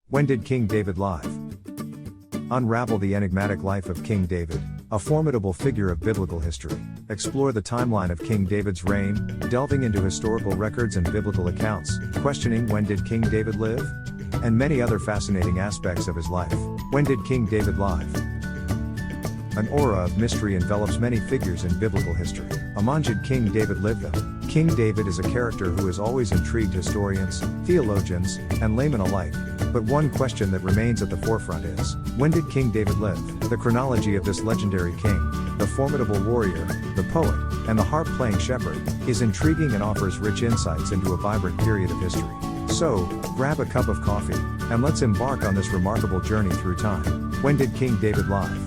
When did King David live? Unravel the enigmatic life of King David, a formidable figure of biblical history. Explore the timeline of King David's reign, delving into historical records and biblical accounts, questioning when did King David live? And many other fascinating aspects of his life. When did King David live? An aura of mystery envelops many figures in biblical history. Among did King David live them? King David is a character who has always intrigued historians, theologians, and laymen alike. But one question that remains at the forefront is, when did King David live? The chronology of this legendary king, the formidable warrior, the poet, and the harp-playing shepherd, is intriguing and offers rich insights into a vibrant period of history. So, grab a cup of coffee, and let's embark on this remarkable journey through time. When did King David live?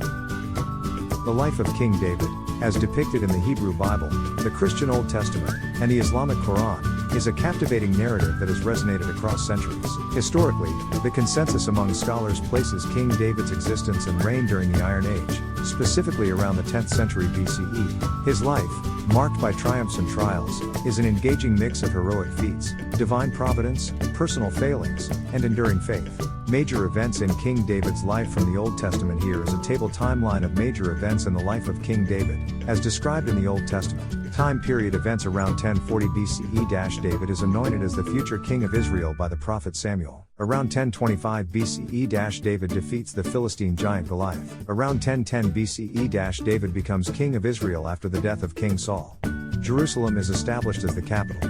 The life of King David, as depicted in the Hebrew Bible, the Christian Old Testament, and the Islamic Quran, is a captivating narrative that has resonated across centuries. Historically, the consensus among scholars places King David's existence and reign during the Iron Age, specifically around the 10th century BCE. His life, marked by triumphs and trials, is an engaging mix of heroic feats, divine providence, personal failings, and enduring faith. Major events in King David's life from the Old Testament. Here is a table timeline of major events in the life of King David, as described in the Old Testament. Time period events around 1040 BCE. David is anointed as the future king of Israel by the prophet Samuel. Around 1025 BCE. David defeats the Philistine giant Goliath. Around 1010 BCE. David becomes king of Israel after the death of King Saul. Jerusalem is established as the capital.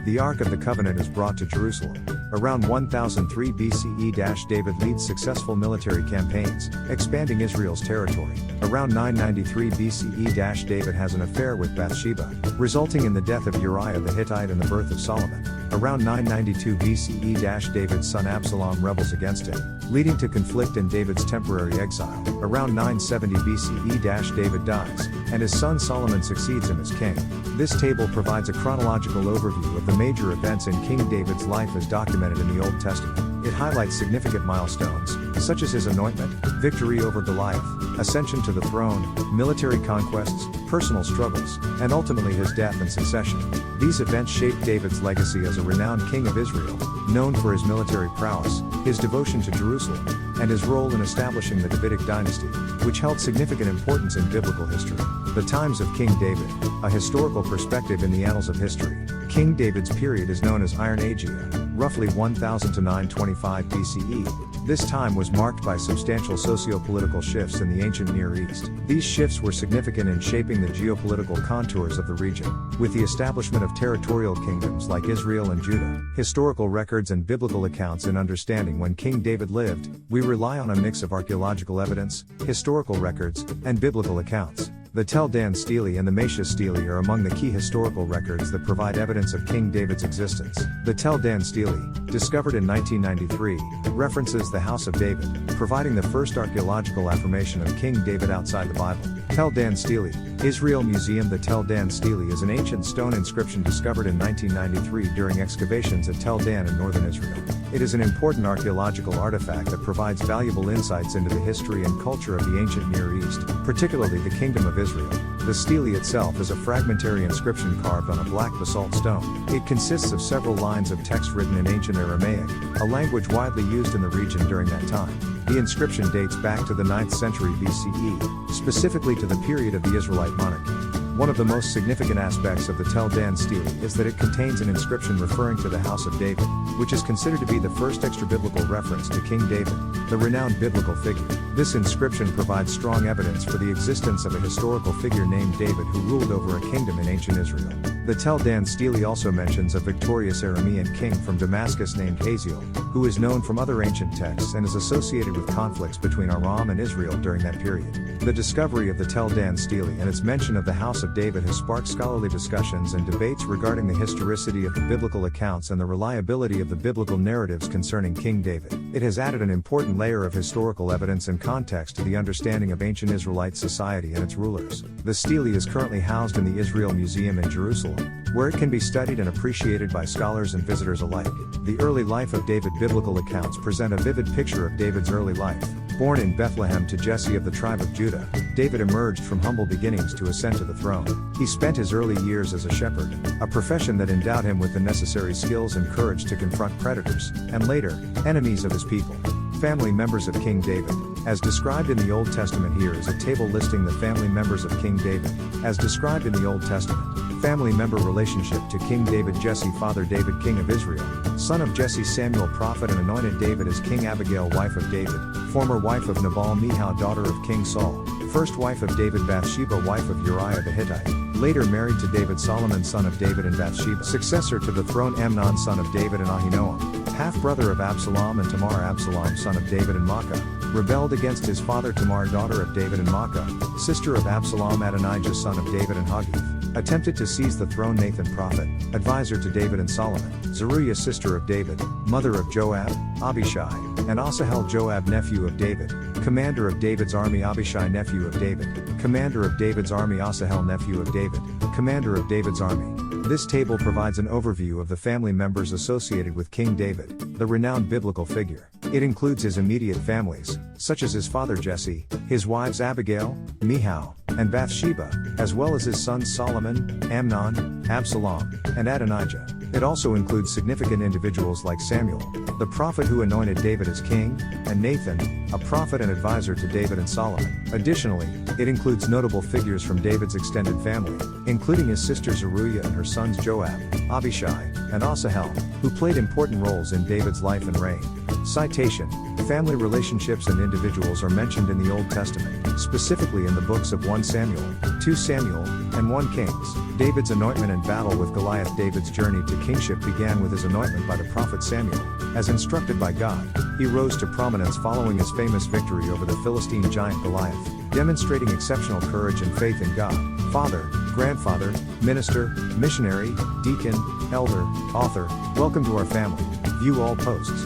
The Ark of the Covenant is brought to Jerusalem. Around 1003 BCE. David leads successful military campaigns, expanding Israel's territory. Around 993 BCE. David has an affair with Bathsheba, resulting in the death of Uriah the Hittite and the birth of Solomon. Around 992 BCE. David's son Absalom rebels against him, leading to conflict and David's temporary exile. Around 970 BCE. David dies, and his son Solomon succeeds him as king. This table provides a chronological overview of the major events in King David's life as documented in the Old Testament. It highlights significant milestones, such as his anointment, victory over Goliath, ascension to the throne, military conquests, personal struggles, and ultimately his death and succession. These events shaped David's legacy as a renowned king of Israel, known for his military prowess, his devotion to Jerusalem, and his role in establishing the Davidic dynasty, which held significant importance in biblical history. The times of King David, a historical perspective in the annals of history. King David's period is known as Iron Ageia, roughly 1000 to 925 BCE. This time was marked by substantial socio-political shifts in the ancient Near East. These shifts were significant in shaping the geopolitical contours of the region, with the establishment of territorial kingdoms like Israel and Judah. Historical records and biblical accounts. In understanding when King David lived, we rely on a mix of archaeological evidence, historical records, and biblical accounts. The Tel Dan Stele and the Mesha Stele are among the key historical records that provide evidence of King David's existence. The Tel Dan Stele, discovered in 1993, references the House of David, providing the first archaeological affirmation of King David outside the Bible. Tel Dan Stele, Israel Museum. The Tel Dan Stele is an ancient stone inscription discovered in 1993 during excavations at Tel Dan in northern Israel. It is an important archaeological artifact that provides valuable insights into the history and culture of the ancient Near East, particularly the Kingdom of Israel. The stele itself is a fragmentary inscription carved on a black basalt stone. It consists of several lines of text written in ancient Aramaic, a language widely used in the region during that time. The inscription dates back to the 9th century BCE, specifically to the period of the Israelite monarchy. One of the most significant aspects of the Tel Dan Stele is that it contains an inscription referring to the House of David, which is considered to be the first extra-biblical reference to King David, the renowned biblical figure. This inscription provides strong evidence for the existence of a historical figure named David who ruled over a kingdom in ancient Israel. The Tel Dan Stele also mentions a victorious Aramean king from Damascus named Hazael, who is known from other ancient texts and is associated with conflicts between Aram and Israel during that period. The discovery of the Tel Dan Stele and its mention of the House of David has sparked scholarly discussions and debates regarding the historicity of the biblical accounts and the reliability of the biblical narratives concerning King David. It has added an important layer of historical evidence and context to the understanding of ancient Israelite society and its rulers. The stele is currently housed in the Israel Museum in Jerusalem, where it can be studied and appreciated by scholars and visitors alike. The early life of David. Biblical accounts present a vivid picture of David's early life. Born in Bethlehem to Jesse of the tribe of Judah, David emerged from humble beginnings to ascend to the throne. He spent his early years as a shepherd, a profession that endowed him with the necessary skills and courage to confront predators, and later, enemies of his people. Family members of King David. As described in the Old Testament, here is a table listing the family members of King David. As described in the Old Testament, family member relationship to King David. Jesse, father David, king of Israel, son of Jesse. Samuel, prophet, and anointed David as king. Abigail, wife of David, former wife of Nabal. Michal, daughter of King Saul, first wife of David. Bathsheba, wife of Uriah the Hittite, later married to David. Solomon, son of David and Bathsheba, successor to the throne. Amnon, son of David and Ahinoam, half-brother of Absalom and Tamar. Absalom, son of David and Maacah, rebelled against his father. Tamar, daughter of David and Maacah, sister of Absalom. Adonijah, son of David and Haggith, attempted to seize the throne. Nathan, prophet, advisor to David and Solomon. Zeruiah, sister of David, mother of Joab, Abishai, and Asahel. Joab, nephew of David, commander of David's army. Abishai, nephew of David, commander of David's army. Asahel, nephew of David, commander of David's army. This table provides an overview of the family members associated with King David, the renowned biblical figure. It includes his immediate families, such as his father Jesse, his wives Abigail, Michal, and Bathsheba, as well as his sons Solomon, Amnon, Absalom, and Adonijah. It also includes significant individuals like Samuel, the prophet who anointed David as king, and Nathan, a prophet and advisor to David and Solomon. Additionally, it includes notable figures from David's extended family, including his sister Zeruiah and her sons Joab, Abishai, and Asahel, who played important roles in David's life and reign. Citation: family relationships and individuals are mentioned in the Old Testament, specifically in the books of 1 Samuel, 2 Samuel, and 1 Kings. David's anointment and battle with Goliath. David's journey to kingship began with his anointment by the prophet Samuel. As instructed by God, he rose to prominence following his famous victory over the Philistine giant Goliath, demonstrating exceptional courage and faith in God. Father, grandfather, minister, missionary, deacon, elder, author, welcome to our family. View all posts.